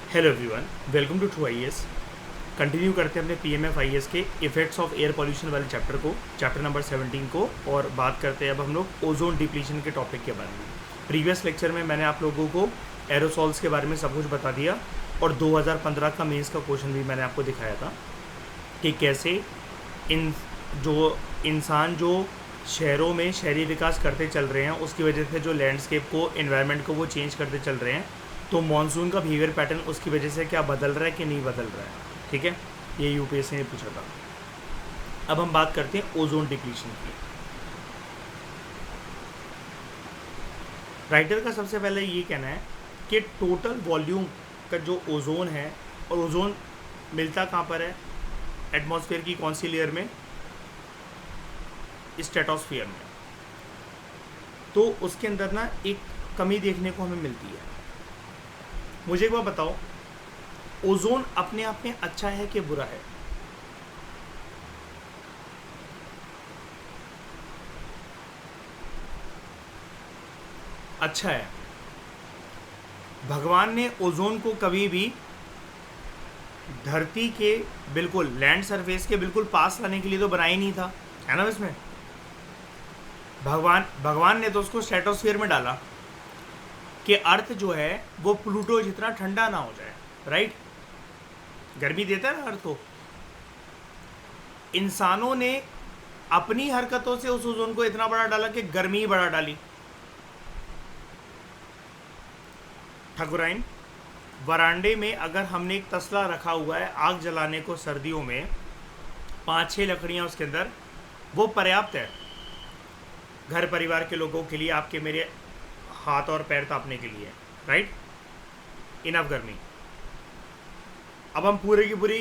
Hello everyone, welcome to True IAS. Continue करते हैं अपने पीएमएफ-आईएएस के इफेक्ट्स ऑफ एयर पॉल्यूशन वाले चैप्टर को, चैप्टर नंबर 17 को, और बात करते हैं अब हम लोग ओजोन डिप्लीशन के टॉपिक के बारे में। प्रीवियस लेक्चर में मैंने आप लोगों को एरोसॉल्स के बारे में सब कुछ बता दिया और 2015 का मेंस का क्वेश्चन भी मैंने आपको दिखाया था कि कैसे इंसान जो शहरों में शहरी विकास करते चल रहे हैं उसकी वजह से जो लैंडस्केप को, एनवायरनमेंट को वो चेंज करते चल रहे हैं, तो मॉनसून का बिहेवियर पैटर्न उसकी वजह से क्या बदल रहा है कि नहीं बदल रहा है। ठीक है, ये यूपीएससी ने पूछा था। अब हम बात करते हैं ओजोन डिप्लीशन की। राइटर का सबसे पहले ये कहना है कि टोटल वॉल्यूम का जो ओजोन है, और ओजोन मिलता कहाँ पर है, एटमॉस्फेयर की कौन सी लेयर में, स्ट्रेटोस्फीयर में, तो उसके अंदर ना एक कमी देखने को हमें मिलती है। मुझे एक बार बताओ, ओजोन अपने आप में अच्छा है कि बुरा है? अच्छा है। भगवान ने ओजोन को कभी भी धरती के बिल्कुल लैंड सरफेस के बिल्कुल पास लाने के लिए तो बनाया ही नहीं था, है ना। इसमें भगवान ने तो उसको स्ट्रेटोस्फीयर में डाला कि अर्थ जो है वो प्लूटो जितना ठंडा ना हो जाए, राइट। गर्मी देता है ना अर्थ को। इंसानों ने अपनी हरकतों से उस ओजोन को इतना बड़ा डाला कि गर्मी ही बड़ा डाली। ठकुराइन, वरांडे में अगर हमने एक तसला रखा हुआ है आग जलाने को सर्दियों में, 5-6 लकड़ियां उसके अंदर, वो पर्याप्त है घर परिवार के लोगों के लिए, आपके मेरे हाथ और पैर तापने के लिए, राइट। इनफ गर्मी। अब हम पूरे की पूरी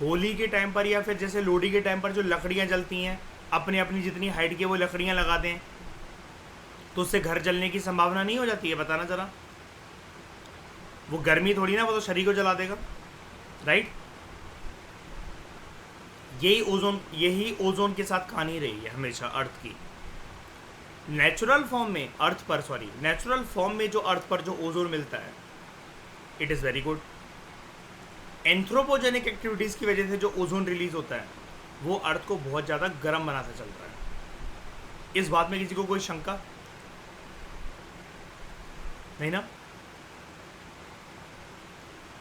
होली के टाइम पर या फिर जैसे लोहड़ी के टाइम पर जो लकड़ियाँ जलती हैं, अपनी अपनी जितनी हाइट के वो लकड़ियाँ लगा दें, तो उससे घर जलने की संभावना नहीं हो जाती है? बताना ज़रा। वो गर्मी थोड़ी ना, वो तो शरीर को जला देगा, राइट। यही ओजोन के साथ कहानी रही है हमेशा अर्थ की। नेचुरल फॉर्म में जो अर्थ पर जो ओजोन मिलता है, it is very good. Anthropogenic activities की वजह से जो ओजोन रिलीज होता है वो अर्थ को बहुत ज़्यादा गर्म बनाता चल रहा है। इस बात में किसी को कोई शंका नहीं ना।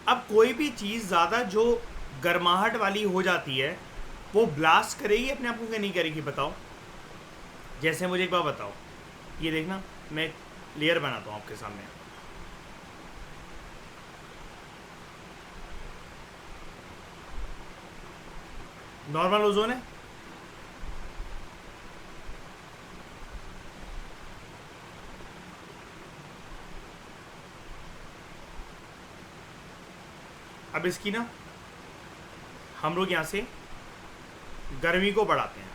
अब कोई भी चीज़ ज़्यादा जो गर्माहट वाली हो जाती है वो ब्लास्ट करेगी अपने आप को क्या नहीं करेगी? बताओ। जैसे मुझे एक बार बताओ, ये देखना, मैं लेयर बनाता हूँ आपके सामने। नॉर्मल ओजोन है, अब इसकी ना हम लोग यहाँ से गर्मी को बढ़ाते हैं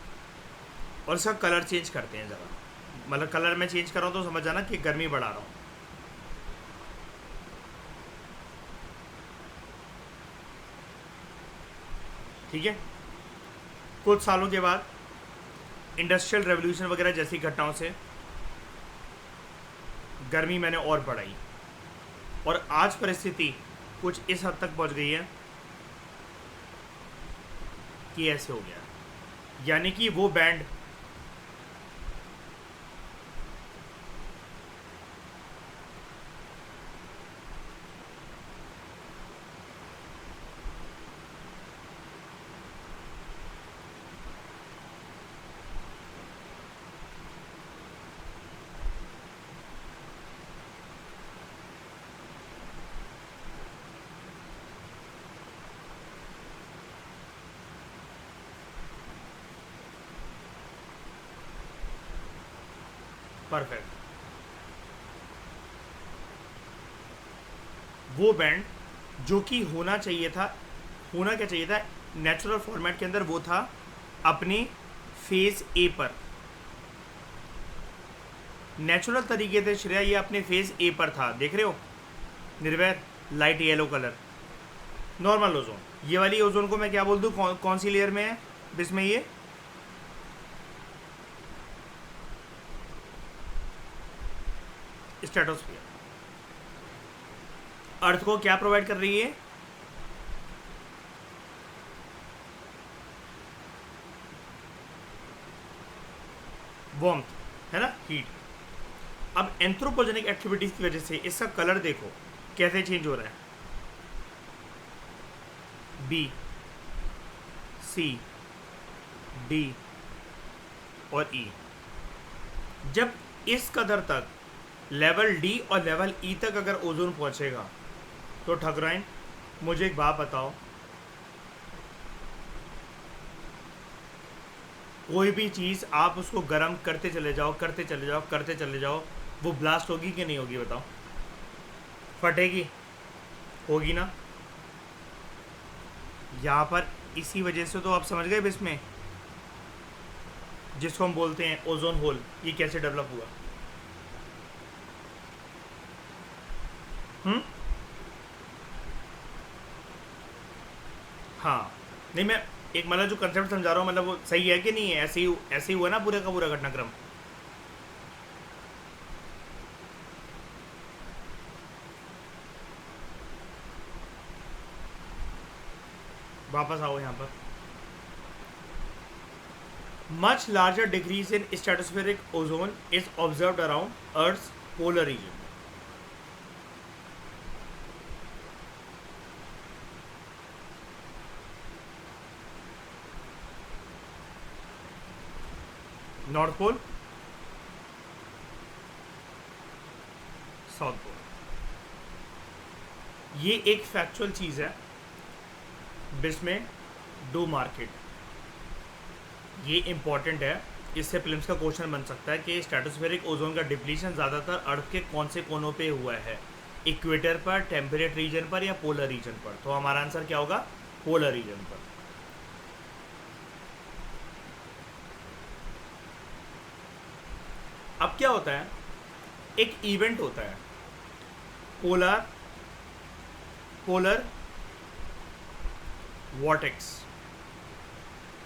और इसका कलर चेंज करते हैं ज़रा। मतलब कलर में चेंज कर रहा हूँ तो समझ जाना कि गर्मी बढ़ा रहा हूँ। ठीक है। कुछ सालों के बाद इंडस्ट्रियल रेवोल्यूशन वगैरह जैसी घटनाओं से गर्मी मैंने और बढ़ाई और आज परिस्थिति कुछ इस हद तक पहुंच गई है कि ऐसे हो गया, यानी कि वो बैंड परफेक्ट, वो बैंड जो कि होना चाहिए था, होना क्या चाहिए था नेचुरल फॉर्मेट के अंदर, वो था अपने फेज ए पर। नेचुरल तरीके से श्रेया ये अपने फेज ए पर था, देख रहे हो Nirvair, light yellow colour, normal ozone. ये वाली ओजोन को मैं क्या बोल दूँ, कौन सी लेयर में है जिसमें ये स्ट्रेटोस्फीयर। अर्थ को क्या प्रोवाइड कर रही है? वार्मथ, है ना, हीट। अब एंथ्रोपोजेनिक एक्टिविटीज की वजह से इसका कलर देखो कैसे चेंज हो रहा है। बी, सी, डी और ई। जब इस कदर तक लेवल डी और लेवल ई तक अगर ओजोन पहुंचेगा तो ठकुराइन मुझे एक बात बताओ, कोई भी चीज़ आप उसको गर्म करते चले जाओ, करते चले जाओ, करते चले जाओ, वो ब्लास्ट होगी कि नहीं होगी? बताओ। फटेगी? होगी ना। यहाँ पर इसी वजह से तो आप समझ गए इसमें जिसको हम बोलते हैं ओजोन होल, ये कैसे डेवलप हुआ। हाँ, नहीं मैं एक मतलब जो कंसेप्ट समझा रहा हूँ, मतलब वो सही है कि नहीं है? ऐसे ही हुआ ना पूरे का पूरा घटनाक्रम। वापस आओ यहाँ पर। Much larger decrease in stratospheric ozone is observed around earth polar region. North pole, south pole. ये एक फैक्चुअल चीज़ है, जिसमें डू मार्केट, ये इंपॉर्टेंट है। इससे प्रीलिम्स का क्वेश्चन बन सकता है कि स्ट्रेटोस्फेरिक ओजोन का डिप्लीशन ज़्यादातर अर्थ के कौन से कोनों पे हुआ है, इक्वेटर पर, टेम्परेट रीजन पर या पोलर रीजन पर। तो हमारा आंसर क्या होगा? पोलर रीजन पर। अब क्या होता है, एक इवेंट होता है पोलर वॉर्टेक्स।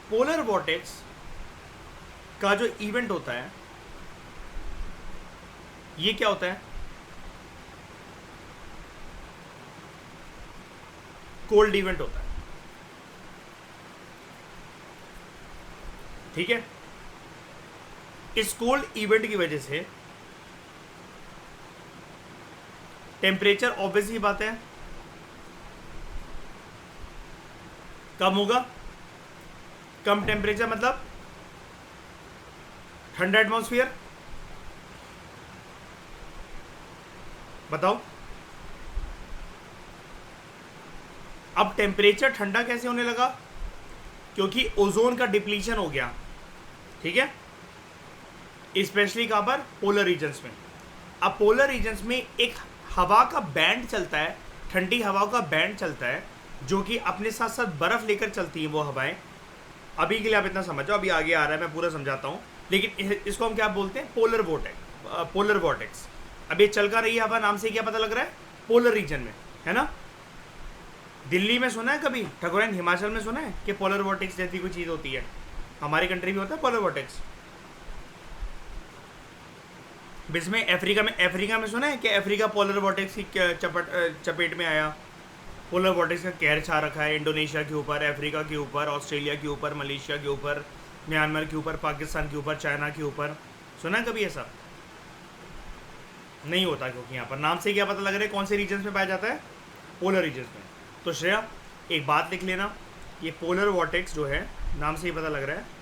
पोलर वॉर्टेक्स का जो इवेंट होता है, ये क्या होता है? कोल्ड इवेंट होता है, ठीक है। इस कोल्ड इवेंट की वजह से टेम्परेचर ऑब्वियस ही बात है कम होगा। कम टेम्परेचर मतलब ठंडा एटमॉस्फेयर। बताओ, अब टेम्परेचर ठंडा कैसे होने लगा? क्योंकि ओजोन का डिप्लीशन हो गया, ठीक है, स्पेशली कहां पर? पोलर रीजन्स में। अब पोलर रीजन्स में एक हवा का बैंड चलता है, ठंडी हवा का बैंड चलता है, जो कि अपने साथ साथ बर्फ लेकर चलती हैं वो हवाएं। अभी के लिए आप इतना समझो, अभी आगे आ रहा है, मैं पूरा समझाता हूँ। लेकिन इसको हम क्या बोलते हैं? Polar vortex. अब ये चल कर रही है हवा, नाम से क्या पता लग रहा है? पोलर रीजन में, है ना। दिल्ली में सुना है कभी? ठकुराइन हिमाचल में सुना है कि पोलर वॉर्टेक्स जैसी कोई चीज़ होती है? हमारी कंट्री में होता है पोलर वॉर्टेक्स। इसमें अफ्रीका में सुना है कि अफ्रीका पोलर वॉर्टेक्स की चपेट में आया। पोलर वॉर्टेक्स का कहर छा रखा है इंडोनेशिया के ऊपर, अफ्रीका के ऊपर, ऑस्ट्रेलिया के ऊपर, मलेशिया के ऊपर, म्यांमार के ऊपर, पाकिस्तान के ऊपर, चाइना के ऊपर। सुना है कभी ऐसा? नहीं होता, क्योंकि यहाँ पर नाम से क्या पता लग रहा है कौन से रीजन्स में पाया जाता है? पोलर रीजन्स में। तो श्रेया एक बात लिख लेना, ये पोलर वॉर्टेक्स जो है, नाम से ही पता लग रहा है,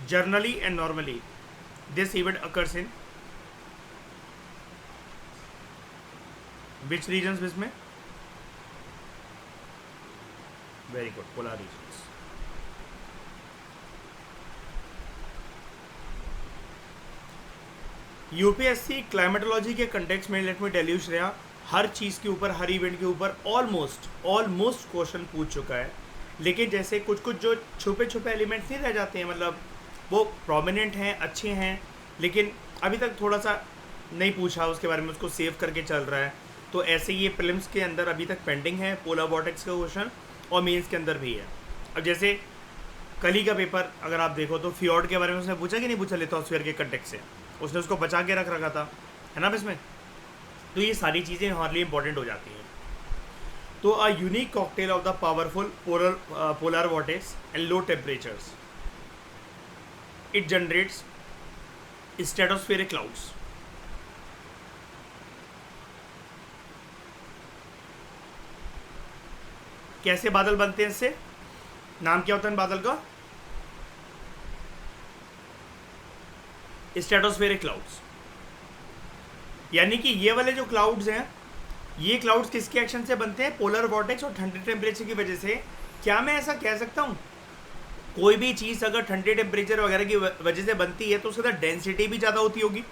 generally and normally this event occurs in which regions? इसमें very good, polar regions. UPSC climatology के कंटेक्स्ट में, let me tell you Shreya, हर चीज़ के ऊपर, हर इवेंट के ऊपर ऑलमोस्ट क्वेश्चन पूछ चुका है। लेकिन जैसे कुछ जो छुपे छुपे एलिमेंट्स नहीं रह जाते हैं, मतलब वो प्रोमिनेंट हैं, अच्छे हैं, लेकिन अभी तक थोड़ा सा नहीं पूछा उसके बारे में, उसको सेव करके चल रहा है। तो ऐसे ये प्रीलिम्स के अंदर अभी तक पेंडिंग है पोलर वॉर्टेक्स का क्वेश्चन, और मेंस के अंदर भी है। अब जैसे कल ही का पेपर अगर आप देखो तो फियोर्ड के बारे में उसने पूछा कि नहीं पूछा लिथोस्फीयर के कंटेक्स्ट से? उसने उसको बचा के रख रखा था, है ना इसमें। तो ये सारी चीज़ें हमारे लिए इंपॉर्टेंट हो जाती हैं। तो a unique cocktail of the powerful polar vortex and low temperatures, it generates stratospheric clouds. कैसे बादल बनते हैं इससे? नाम क्या होता है इन बादल का? Stratospheric clouds. यानी कि ये वाले जो क्लाउड्स हैं, ये क्लाउड्स किसके एक्शन से बनते हैं? पोलर वॉर्टेक्स और ठंडे टेम्परेचर की वजह से। क्या मैं ऐसा कह सकता हूँ कोई भी चीज़ अगर ठंडे टेम्परेचर वगैरह की वजह से बनती है तो उसका डेंसिटी भी ज़्यादा होती होगी।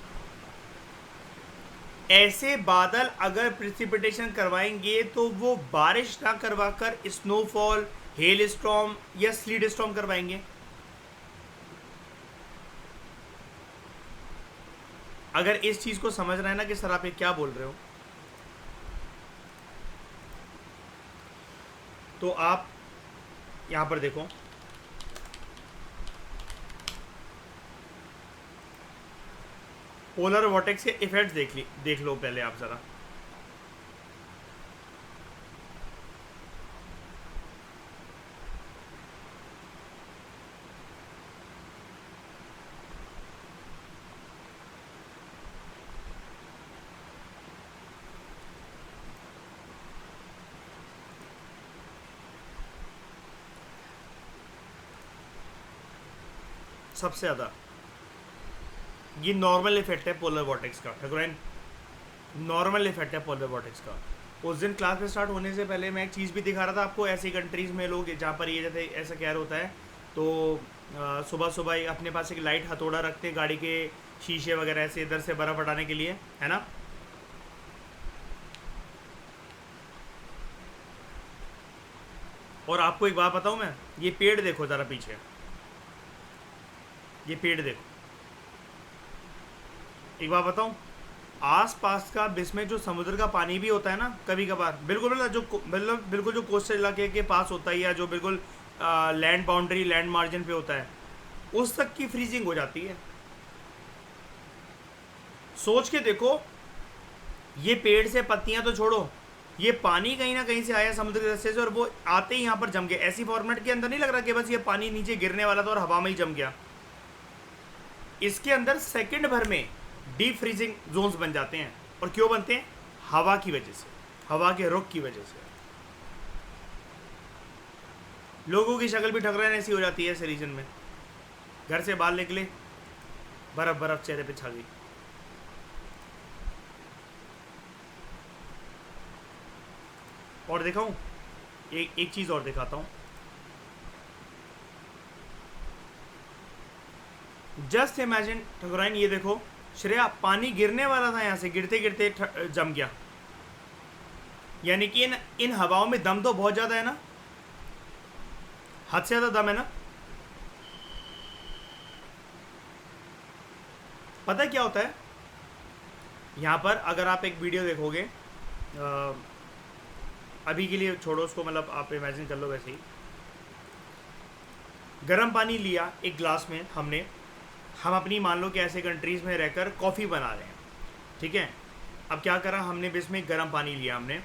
ऐसे बादल अगर प्रिसिपिटेशन करवाएंगे तो वो बारिश ना करवाकर स्नोफॉल, हेल स्टॉर्म या स्लीड स्टॉर्म करवाएंगे। अगर इस चीज़ को समझ रहे हैं ना कि सर आप ये क्या बोल रहे हो, तो आप यहाँ पर देखो, पोलर वॉर्टेक्स के इफेक्ट्स देख लो पहले आप ज़रा। सबसे ज़्यादा ये नॉर्मल इफेक्ट है पोलर वॉर्टेक्स का, ठकुराइन, नॉर्मल इफेक्ट है पोलर वॉर्टेक्स का। उस दिन क्लास में स्टार्ट होने से पहले मैं एक चीज़ भी दिखा रहा था आपको, ऐसी कंट्रीज़ में लोग जहाँ पर ये जैसे ऐसा कहर होता है तो सुबह सुबह अपने पास एक लाइट हथौड़ा रखते गाड़ी के शीशे वगैरह ऐसे इधर से बर्फ़ हटाने के लिए, है ना। और आपको एक बात बताऊँ मैं, ये पेड़ देखो ज़रा पीछे, ये पेड़ देखो, एक बात बताऊँ, आस पास का इसमें जो समुद्र का पानी भी होता है ना कभी कभार, बिल्कुल बिल्कुल जो कोस्टल इलाके के पास होता है या जो बिल्कुल लैंड बाउंड्री, लैंड मार्जिन पे होता है, उस तक की फ्रीजिंग हो जाती है। सोच के देखो, ये पेड़ से पत्तियां तो छोड़ो, ये पानी कहीं ना कहीं से आया समुद्र के रास्ते से और वो आते ही यहाँ पर जम गया। ऐसी फॉर्मेट के अंदर नहीं लग रहा कि बस ये पानी नीचे गिरने वाला था और हवा में ही जम गया। इसके अंदर सेकंड भर में डीप फ्रीजिंग जोन्स बन जाते हैं। और क्यों बनते हैं? हवा की वजह से, हवा के रुख की वजह से। लोगों की शक्ल भी ठकराने ऐसी हो जाती है ऐसे रीजन में, घर से बाहर निकले बर्फ बर्फ चेहरे पे छा गई। और दिखाऊं, एक चीज़ और दिखाता हूँ। जस्ट इमेजिन ठकुराइन, ये देखो श्रेया, पानी गिरने वाला था यहाँ से, गिरते गिरते जम गया। यानी कि इन हवाओं में दम तो बहुत ज़्यादा है ना, हद से ज़्यादा दम है ना। पता क्या होता है यहाँ पर, अगर आप एक वीडियो देखोगे, अभी के लिए छोड़ो उसको, मतलब आप इमेजिन कर लो वैसे ही। गर्म पानी लिया एक ग्लास में हमने, हम अपनी मान लो कि ऐसे कंट्रीज़ में रहकर कॉफ़ी बना रहे हैं, ठीक है। अब क्या करा हमने, इसमें गर्म पानी लिया हमने,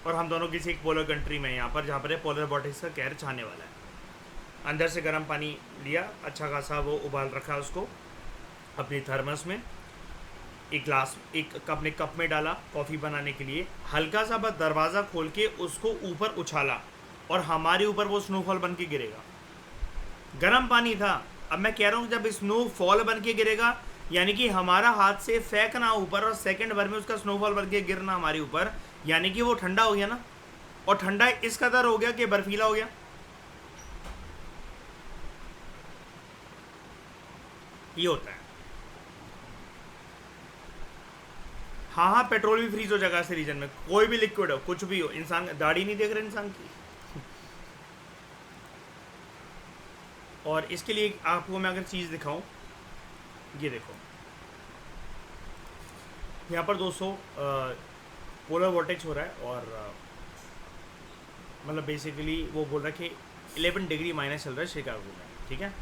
और हम दोनों किसी एक पोलर कंट्री में यहाँ पर, जहाँ पर पोलर वॉर्टेक्स का कहर छाने वाला है। अंदर से गर्म पानी लिया, अच्छा खासा वो उबाल रखा उसको अपनी थर्मस में, एक ग्लास, एक अपने कप में डाला कॉफ़ी बनाने के लिए, हल्का सा बस दरवाज़ा खोल के उसको ऊपर उछाला और हमारे ऊपर वो स्नोफॉल बन के गिरेगा। गर्म पानी था। अब मैं कह रहा हूँ जब स्नोफॉल बन के गिरेगा, यानी कि हमारा हाथ से फेंकना ऊपर और सेकंड भर में उसका स्नोफॉल बन के गिरना हमारे ऊपर, यानी कि वो ठंडा हो गया ना। और ठंडा इस कदर हो गया कि बर्फीला हो गया। ये होता है। हाँ हाँ, पेट्रोल भी फ्रीज हो जाएगा ऐसे रीजन में, कोई भी लिक्विड हो, कुछ भी हो। इंसान दाढ़ी नहीं देख रहे इंसान की। और इसके लिए आपको मैं अगर चीज़ दिखाऊं, ये देखो यहाँ पर 200 पोलर वॉर्टेक्स हो रहा है, और मतलब बेसिकली वो बोल रहा है कि 11 डिग्री माइनस चल रहा है शिकागो में, ठीक है।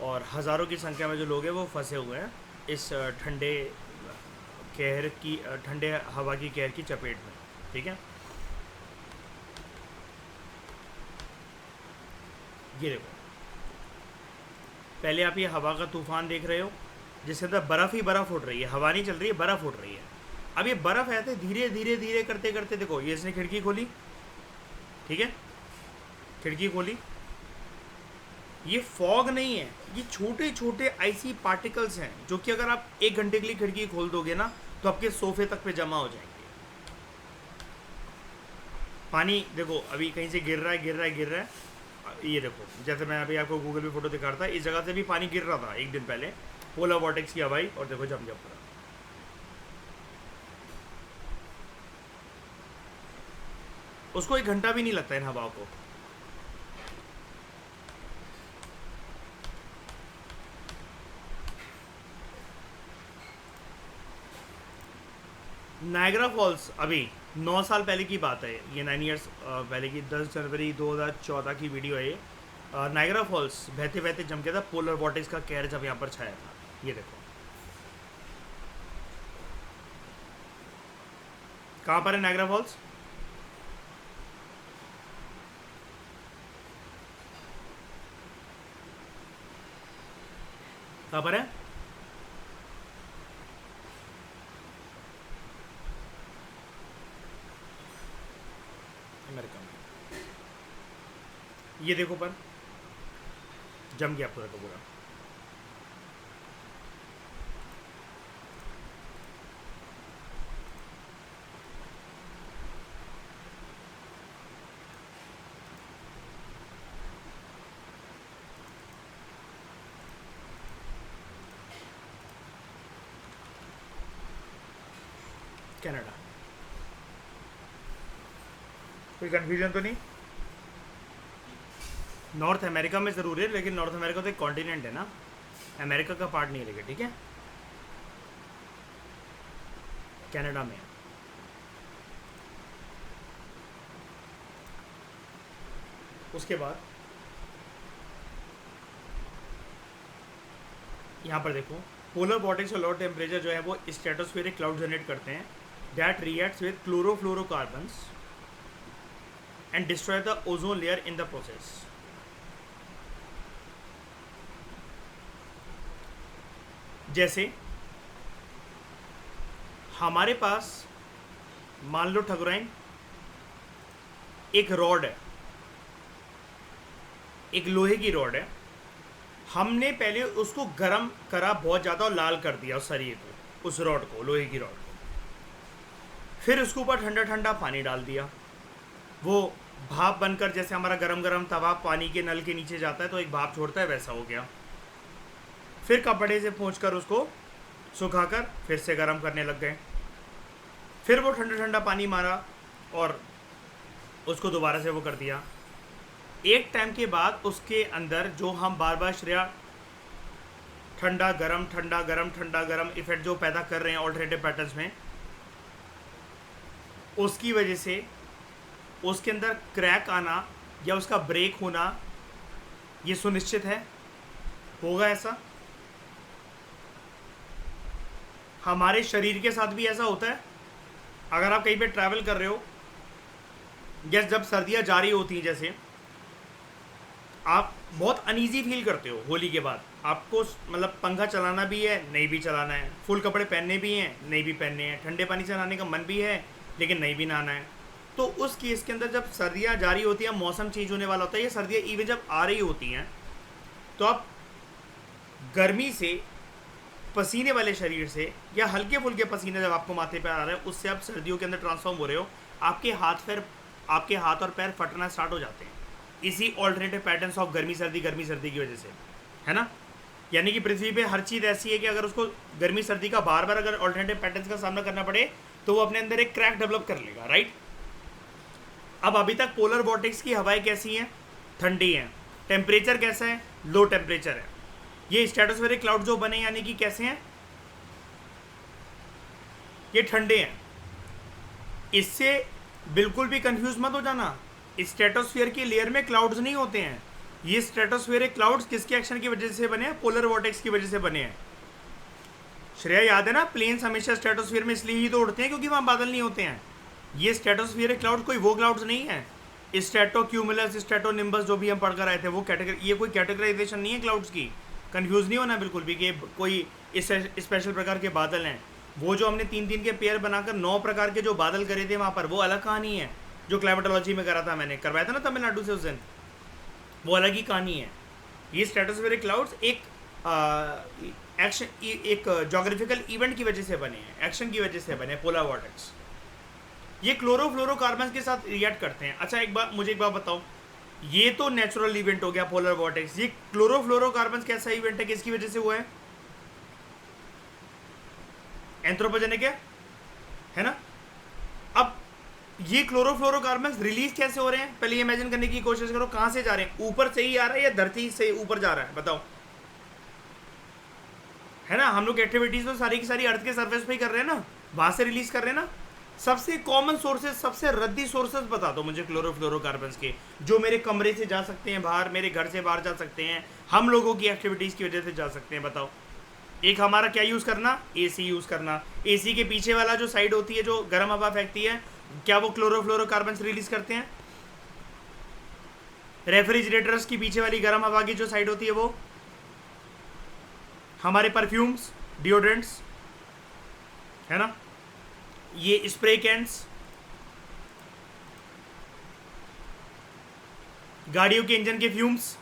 और हज़ारों की संख्या में जो लोग हैं वो फंसे हुए हैं इस ठंडे कहर की ठंडे हवा की कहर की चपेट में। ठीक है, ये देखो, पहले आप ये हवा का तूफान देख रहे हो जिसके अंदर बर्फ़ ही बर्फ़ उड़ रही है, हवा नहीं चल रही है, बर्फ़ उड़ रही है। अब ये बर्फ़ ऐसे धीरे धीरे धीरे करते करते देखो, ये इसने खिड़की खोली, ठीक है, खिड़की खोली, ये फॉग नहीं है, ये छोटे छोटे आइसी पार्टिकल्स हैं जो कि अगर आप 1 घंटे के लिए खिड़की खोल दोगे ना तो आपके सोफे तक पे जमा हो जाएंगे। पानी देखो अभी कहीं से गिर रहा है गिर रहा है गिर रहा है, ये देखो, जैसे मैं अभी आपको गूगल पे फोटो दिखा रहा था, इस जगह से भी पानी गिर रहा था 1 दिन पहले, पोलर वॉर्टेक्स की हवाई, और देखो जम गया पूरा। उसको 1 घंटा भी नहीं लगता इन हवाओं को। नायग्रा फॉल्स अभी 9 साल पहले की बात है, ये 9 ईयर्स पहले की, 10 जनवरी 2014 की वीडियो है ये। नायग्रा फॉल्स बहते बहते जम गया था, पोलर वॉर्टेक्स का कहर जब यहाँ पर छाया था। ये देखो कहाँ पर है नायग्रा फॉल्स, कहाँ पर है? अमेरिका में। ये देखो पर जम गया पूरा का पूरा। कनाडा, कोई कंफ्यूजन तो नहीं? नॉर्थ अमेरिका में ज़रूर है, लेकिन नॉर्थ अमेरिका तो एक कॉन्टिनेंट है ना, अमेरिका का पार्ट नहीं रहेगा। ठीक है, कनाडा में। उसके बाद यहाँ पर देखो, पोलर वॉर्टेक्स और लो टेम्परेचर जो है वो स्ट्रेटोस्फेरिक क्लाउड जनरेट करते हैं that reacts with chlorofluorocarbons and destroy the ozone layer in the process. जैसे हमारे पास मान लो ठकुराइन एक रॉड है, एक लोहे की रॉड है, हमने पहले उसको गर्म करा बहुत ज़्यादा और लाल कर दिया उस सरिये को, उस रॉड को, लोहे की रॉड को, फिर उसके ऊपर ठंडा ठंडा पानी डाल दिया, वो भाप बनकर, जैसे हमारा गरम गरम तवा पानी के नल के नीचे जाता है तो एक भाप छोड़ता है, वैसा हो गया। फिर कपड़े से पोंछकर उसको सुखाकर फिर से गर्म करने लग गए, फिर वो ठंडा ठंडा पानी मारा और उसको दोबारा से वो कर दिया। एक टाइम के बाद उसके अंदर जो हम बार बार श्रेया ठंडा गरम ठंडा गरम ठंडा गरम इफेक्ट जो पैदा कर रहे हैं ऑल्टरनेटिव पैटर्न्स में, उसकी वजह से उसके अंदर क्रैक आना या उसका ब्रेक होना ये सुनिश्चित है, होगा ऐसा। हमारे शरीर के साथ भी ऐसा होता है। अगर आप कहीं पे ट्रैवल कर रहे हो या जब सर्दियाँ जारी होती हैं, जैसे आप बहुत अनईजी फील करते हो होली के बाद, आपको मतलब पंखा चलाना भी है नहीं भी चलाना है, फुल कपड़े पहनने भी हैं नहीं भी पहनने हैं, ठंडे पानी से नहाने का मन भी है लेकिन नहीं भी नहाना है, तो उस केस के अंदर जब सर्दियाँ जारी होती हैं, मौसम चेंज होने वाला होता है, ये सर्दियाँ इवन जब आ रही होती हैं, तो आप गर्मी से पसीने वाले शरीर से या हल्के फुल्के पसीने जब आपको माथे पर आ रहा है, उससे आप सर्दियों के अंदर ट्रांसफॉर्म हो रहे हो, आपके हाथ और पैर फटना स्टार्ट हो जाते हैं, इसी ऑल्टरनेटिव पैटर्न्स ऑफ गर्मी सर्दी की वजह से, है ना। यानी कि पृथ्वी पे हर चीज़ ऐसी है कि अगर उसको गर्मी सर्दी का बार बार अगर ऑल्टरनेटिव पैटर्न्स का सामना करना पड़े तो वो अपने अंदर एक क्रैक डेवलप कर लेगा, राइट। अब अभी तक पोलर वॉर्टेक्स की हवाएं कैसी हैं? ठंडी हैं। टेम्परेचर कैसा है? लो टेम्परेचर है। ये स्ट्रेटोस्फेरिक क्लाउड जो बने यानी कि कैसे हैं? ये ठंडे हैं। इससे बिल्कुल भी कंफ्यूज मत हो जाना, स्ट्रेटोस्फीयर की लेयर में क्लाउड्स नहीं होते हैं। ये स्ट्रेटोस्फेरिक क्लाउड्स किसके एक्शन की वजह से बने हैं? पोलर वॉर्टेक्स की वजह से बने हैं। श्रेया याद है ना, प्लेन्स हमेशा स्ट्रेटोस्फीयर में इसलिए ही तो उड़ते हैं क्योंकि वहाँ बादल नहीं होते हैं। ये स्ट्रेटोस्फीयर क्लाउड कोई वो क्लाउड्स नहीं है, स्ट्रेटो क्यूमुलस स्ट्रेटो निम्बस जो भी हम पढ़ कर आए थे वो कैटेगरी, ये कोई कैटेगराइजेशन नहीं है क्लाउड्स की, कंफ्यूज नहीं होना बिल्कुल भी कि कोई इस स्पेशल प्रकार के बादल हैं। वो जो हमने 3-3 के पेयर बनाकर 9 प्रकार के जो बादल करे थे वहाँ पर, वो अलग कहानी है जो क्लाइमेटोलॉजी में करा था, मैंने करवाया था ना तमिलनाडु से उस दिन, वो अलग ही कहानी है। ये स्ट्रेटोस्फेरिक क्लाउड्स एक एक्शन, एक जोग्राफिकल इवेंट की वजह से बने हैं, एक्शन की वजह से बने पोलर वॉर्टेक्स। ये क्लोरोफ्लोरोकार्बन के साथ रिएक्ट करते हैं। अच्छा मुझे एक बात बताओ, ये तो नेचुरल इवेंट हो गया पोलर वॉर्टेक्स, ये क्लोरोफ्लोरोकार्बन कैसा इवेंट है, किसकी वजह से हुआ है? एंथ्रोपोजेनिक है ना। अब ये क्लोरोफ्लोरोकार्बन रिलीज कैसे हो रहे हैं, पहले इमेजिन करने की कोशिश करो, कहां से जा रहे हैं? ऊपर से ही आ रहा है या धरती से ऊपर जा रहा है, बताओ। है ना, हम लोग एक्टिविटीज तो सारी की सारी अर्थ के सरफेस पे ही कर रहे हैं ना, वहां से रिलीज कर रहे हैं ना। सबसे कॉमन सोर्सेज, सबसे रद्दी सोर्सेज बता दो मुझे क्लोरोफ्लोरोकार्बन्स के, जो मेरे कमरे से जा सकते हैं बाहर, मेरे घर से बाहर जा सकते हैं, हम लोगों की एक्टिविटीज की वजह से जा सकते हैं, बताओ। एक हमारा क्या यूज करना, एसी यूज करना। एसी के पीछे वाला जो साइड होती है जो गर्म हवा फेंकती है, क्या वो क्लोरोफ्लोरोकार्बन्स रिलीज करते हैं? रेफ्रिजरेटर्स की पीछे वाली गर्म हवा की जो साइड होती है वो, हमारे परफ्यूम्स, डिओड्रेंट्स, है ना, ये स्प्रे कैंस, गाड़ियों के इंजन के फ्यूम्स,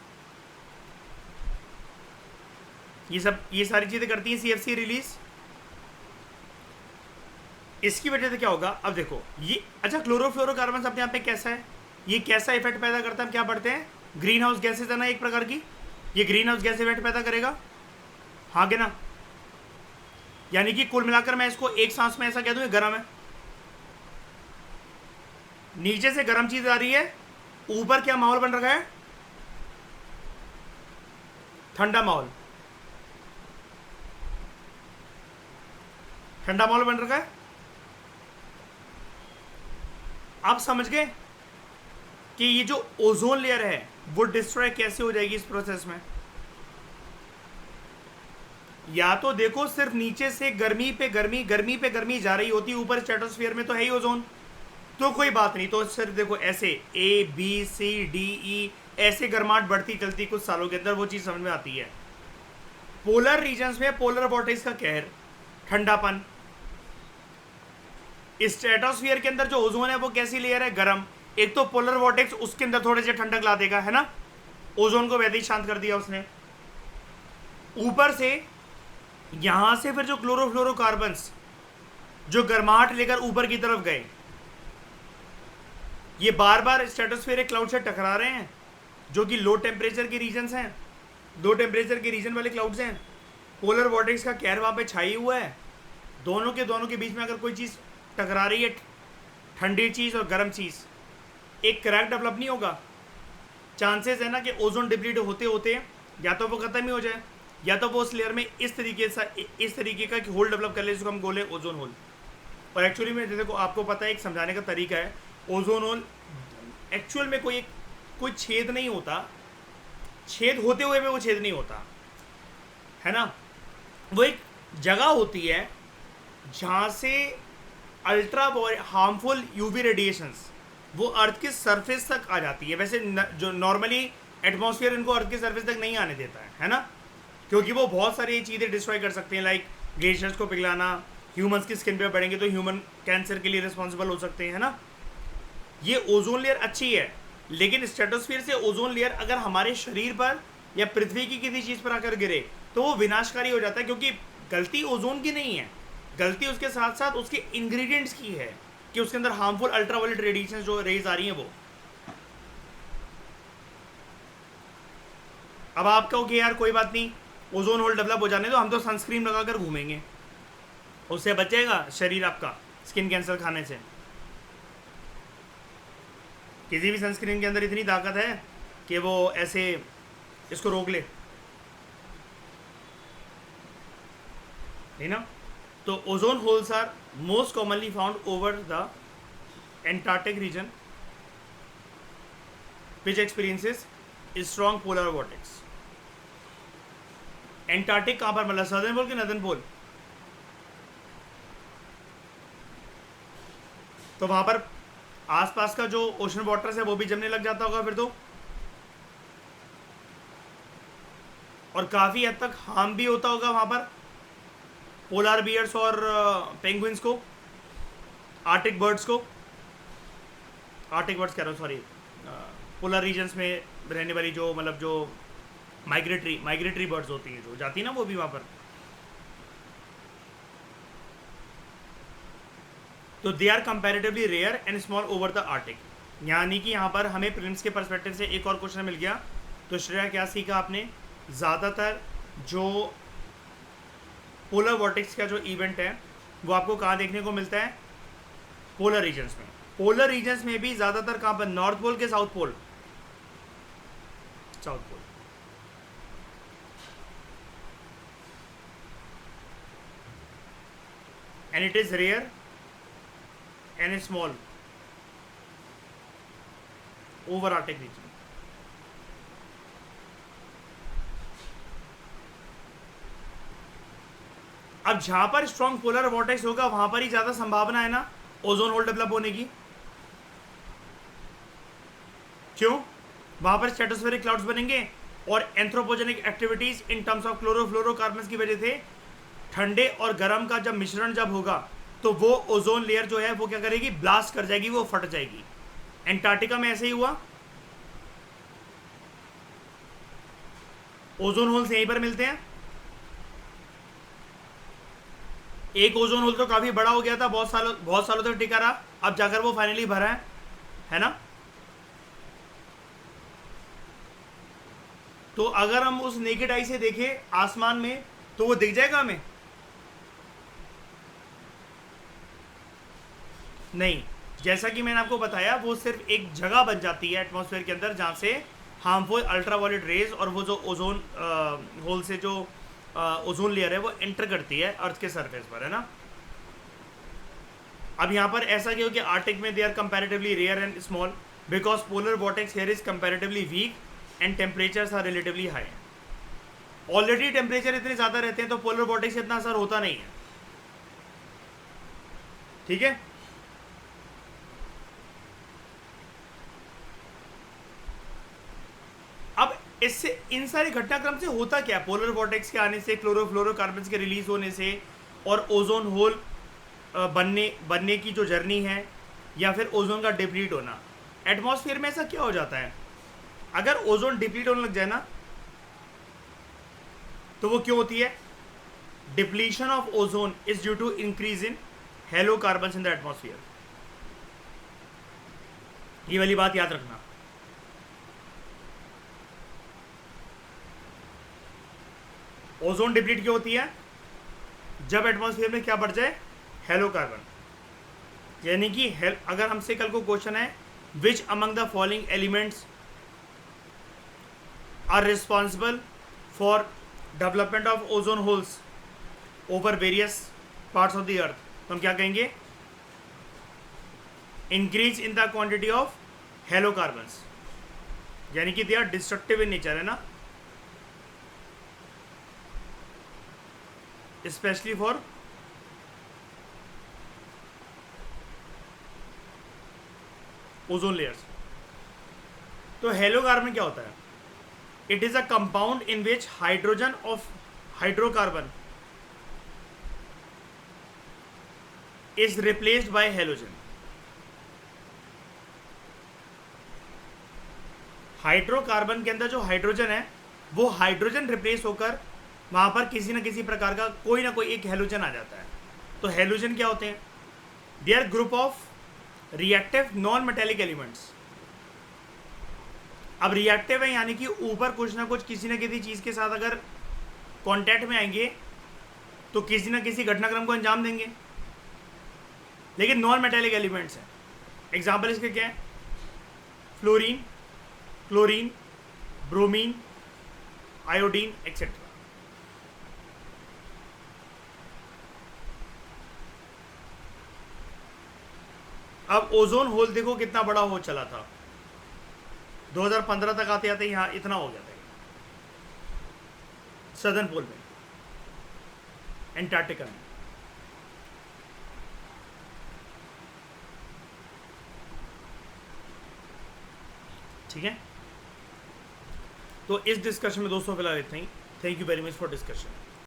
ये सारी चीजें करती हैं सीएफसी रिलीज। इसकी वजह से क्या होगा, अब देखो ये, अच्छा क्लोरोफ्लोरोकार्बन अपने आप में कैसा है, ये कैसा इफेक्ट पैदा करता है, हम क्या पढ़ते हैं, ग्रीन हाउस गैसेज है ना एक प्रकार की, ये ग्रीन हाउस गैस इफेक्ट पैदा करेगा, हाँ कि ना। यानी कि कुल मिलाकर मैं इसको एक सांस में ऐसा कह दूं, गर्म है, नीचे से गर्म चीज आ रही है, ऊपर क्या माहौल बन रखा है, ठंडा माहौल, ठंडा माहौल बन रखा है। आप समझ गए कि ये जो ओजोन लेयर है वो डिस्ट्रॉय कैसे हो जाएगी इस प्रोसेस में। या तो देखो सिर्फ नीचे से गर्मी पे गर्मी, गर्मी पे गर्मी जा रही होती, ऊपर स्ट्रेटोस्फीयर में तो है ही ओजोन, तो कोई बात नहीं, तो सिर्फ देखो ऐसे A B C D E ऐसे गर्माहट बढ़ती चलती कुछ सालों के अंदर वो चीज समझ में आती है। पोलर रीजन्स में पोलर वॉर्टेक्स का कहर, ठंडापन, स्ट्रेटोस्फीयर के अंदर जो ओजोन है वो कैसी लेयर है, गर्म। एक तो पोलर वॉर्टेक्स उसके अंदर थोड़े से ठंडक ला देगा, है ना, ओजोन को वैसे ही शांत कर दिया उसने। ऊपर से यहां से फिर जो क्लोरोफ्लोरोकार्बन्स जो गर्माहट लेकर ऊपर की तरफ गए, ये बार बार स्ट्रेटोस्फीयर क्लाउड से टकरा रहे हैं, जो कि लो टेम्परेचर के रीजन्स हैं, लो टेम्परेचर के रीजन वाले क्लाउड्स हैं। पोलर वॉर्टेक्स का कहर वहां पे छाई हुआ है, दोनों के बीच में अगर कोई चीज़ टकरा रही है, ठंडी चीज़ और गर्म चीज़, एक क्रैक डेवलप नहीं होगा। चांसेस है ना कि ओजोन डिप्लीट होते होते या तो वो खत्म ही हो जाए, या तो वो उस लेयर में इस तरीके का होल डेवलप कर ले जिसको हम बोले ओजोन होल। और एक्चुअली में जैसे को आपको पता है, एक समझाने का तरीका है, ओजोन होल एक्चुअल में कोई छेद नहीं होता, छेद होते हुए भी वो छेद नहीं होता, है ना, वो एक जगह होती है जहाँ से अल्ट्रा हार्मफुल यूवी रेडिएशंस वो अर्थ के सरफेस तक आ जाती है। वैसे जो नॉर्मली एटमॉस्फेयर इनको अर्थ के सरफेस तक नहीं आने देता है ना, क्योंकि वो बहुत सारी चीज़ें डिस्ट्रॉय कर सकते हैं, लाइक ग्लेशियर्स को पिघलाना, ह्यूमंस की स्किन पे पड़ेंगे तो ह्यूमन कैंसर के लिए रिस्पॉन्सिबल हो सकते हैं, है ना। ये ओजोन लेयर अच्छी है, लेकिन स्ट्रेटोस्फीयर से ओजोन लेयर अगर हमारे शरीर पर या पृथ्वी की किसी चीज़ पर आकर गिरे तो वो विनाशकारी हो जाता है, क्योंकि गलती ओजोन की नहीं है, गलती उसके साथ साथ उसके इंग्रेडिएंट्स की है कि उसके अंदर हार्मफुल अल्ट्रावायलेट रेडिएशन जो रेज आ रही हैं वो। अब आप कहो कि यार कोई बात नहीं, ओजोन होल डेवलप हो जाने दो, हम तो सनस्क्रीन लगाकर घूमेंगे, उससे बचेगा शरीर आपका स्किन कैंसर खाने से। किसी भी सनस्क्रीन के अंदर इतनी ताकत है कि वो ऐसे इसको रोक ले, है ना। तो ozone holes are most commonly found over the Antarctic region which experiences strong polar vortex. Antarctic कहाँ पर, मतलब सदर्न पोल कि नदर्न पोल? तो वहां पर आसपास का जो ओशन वाटर्स है वो भी जमने लग जाता होगा फिर तो, और काफ़ी हद तक हार्म भी होता होगा वहां पर पोलार बियर्स और पेंगुइन्स को, आर्टिक बर्ड्स को, आर्टिक बर्ड्स कह रहा हूँ सॉरी, पोलर रीजन्स में रहने वाली जो मतलब जो माइग्रेटरी बर्ड्स होती हैं जो जाती है ना वो भी वहाँ पर। तो they are comparatively rare and small over the Arctic. यानी कि यहाँ पर हमें प्रिलिम्स के पर्सपेक्टिव से एक और क्वेश्चन मिल गया। तो श्रेया क्या सीखा आपने, ज़्यादातर जो पोलर वॉर्टिक्स का जो इवेंट है वो आपको कहाँ देखने को मिलता है, पोलर रीजन्स में। पोलर रीजन्स में भी ज़्यादातर कहाँ पर, नॉर्थ पोल के south pole, south pole. And it is rare and small over Arctic region. अब जहां पर स्ट्रॉन्ग पोलर वॉर्टेक्स होगा वहां पर ही ज्यादा संभावना है ना ओजोन होल डेवलप होने की। क्यों, वहां पर स्ट्रेटोस्फेरिक क्लाउड्स बनेंगे और anthropogenic activities in terms of chlorofluorocarbons की वजह से ठंडे और गर्म का जब मिश्रण जब होगा तो वो ओजोन लेयर जो है वो क्या करेगी, ब्लास्ट कर जाएगी, वो फट जाएगी। एंटार्क्टिका में ऐसे ही हुआ, ओजोन होल्स यहीं पर मिलते हैं। एक ओजोन होल तो काफी बड़ा हो गया था, बहुत सालों तक टिका रहा, अब जाकर वो फाइनली भरा है ना। तो अगर हम उस नेकेड आई से देखें आसमान में तो वो दिख जाएगा हमें, नहीं। जैसा कि मैंने आपको बताया वो सिर्फ एक जगह बन जाती है एटमॉस्फेयर के अंदर जहां से हार्मफुल अल्ट्रावायलेट रेज और वो जो ओजोन होल से जो ओजोन लेयर है वो एंटर करती है अर्थ के सरफेस पर, है ना। अब यहाँ पर ऐसा क्यों कि आर्टिक में they are comparatively rare and small because polar vortex here is comparatively weak and temperatures are relatively high. Already temperature इतने ज़्यादा रहते हैं तो पोलर वॉर्टेक्स से इतना असर होता नहीं है, ठीक है। अब इससे इन सारे घटनाक्रम से होता क्या, पोलर वॉर्टेक्स के आने से, क्लोरोफ्लोरोकार्बन्स के रिलीज होने से और ओजोन होल बनने की जो जर्नी है या फिर ओजोन का डिप्लीट होना, एटमॉस्फेयर में ऐसा क्या हो जाता है। अगर ओजोन डिप्लीट होने लग जाए ना तो वो क्यों होती है, depletion of ozone is due to increase in halocarbons in the atmosphere. ये वाली बात याद रखना। ओजोन डिप्लीट क्यों होती है, जब एटमॉस्फेयर में क्या बढ़ जाए, हेलो कार्बन। यानी कि अगर हमसे कल को क्वेश्चन है which among the following elements are responsible for development of ozone holes over various parts of the earth, तो हम क्या कहेंगे, increase in the quantity of halocarbons, यानी कि they are destructive in nature, है ना, especially for ozone layers. तो halocarbon क्या होता है, it is a compound in which hydrogen of hydrocarbon is replaced by halogen. Hydrocarbon के अंदर जो हाइड्रोजन है वो हाइड्रोजन रिप्लेस होकर वहां पर किसी न किसी प्रकार का कोई ना कोई एक हेलोजन आ जाता है। तो हेलोजन क्या होते हैं, they are group of reactive non metallic elements. अब रिएक्टिव है यानी कि ऊपर कुछ ना कुछ किसी न किसी चीज़ के साथ अगर कांटेक्ट में आएंगे तो किसी न किसी घटनाक्रम को अंजाम देंगे, लेकिन नॉन मेटेलिक एलिमेंट्स हैं। एग्जाम्पल इसके क्या है, fluorine, chlorine, bromine, iodine etcetera. अब ओजोन होल देखो कितना बड़ा हो चला था, 2015 तक आते आते यहाँ इतना हो गया था सदर्न पोल में, एंटार्क्टिका में। ठीक है, तो इस डिस्कशन में दोस्तों फिलहाल इतना ही। Thank you very much for discussion.